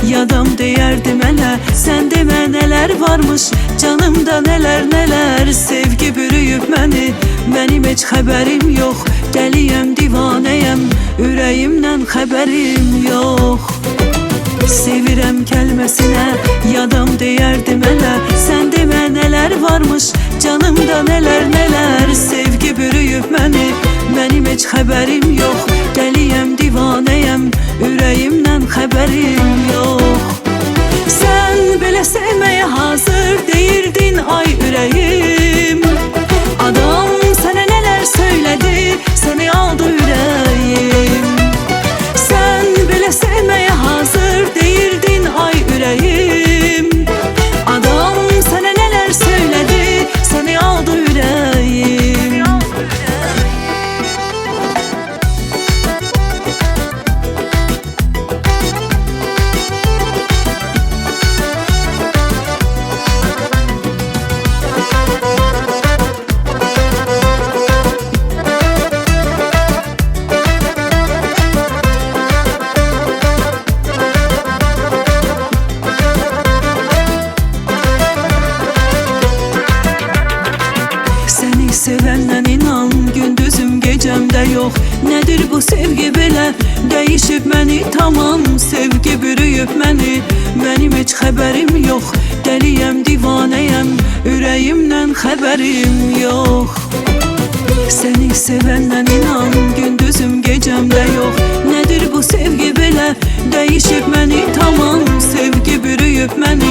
yadam deyərdi mənə. Sən demə nələr varmış canımda, nələr nələr. Sevgi bürüyüb məni, mənim heç xəbərim yox. Dəliyəm, divanəyəm, ürəyimdən xəbərim yox. Sevirəm kəlməsinə yadam deyərdi mənə. Sən demə nələr varmış canımda, nələr nələr. Sevgi bürüyüb məni, mənim heç xəbərim yox. Dəliyəm, divanəyəm, ürəyimdən xəbərim yox. Sən belə sevməyə hazır deyirdin ay ürəyim. Adam sənə nələr söylədi, səni aldı ürəyim. Sən belə sevməyə hazır deyirdin ay ürəyim. Adam sənə nələr söylədi, səni aldı ürəyim. Sevəndən inan, gündüzüm gecəmdə yox. Nədir bu sevgi belə, dəyişib məni tamam. Sevgi bürüyüb məni, mənim heç xəbərim yox. Dəliyəm, divanəyəm, ürəyimdən xəbərim yox. Səni sevəndən inan, gündüzüm gecəmdə yox. Nədir bu sevgi belə, dəyişib məni tamam. Sevgi bürüyüb məni,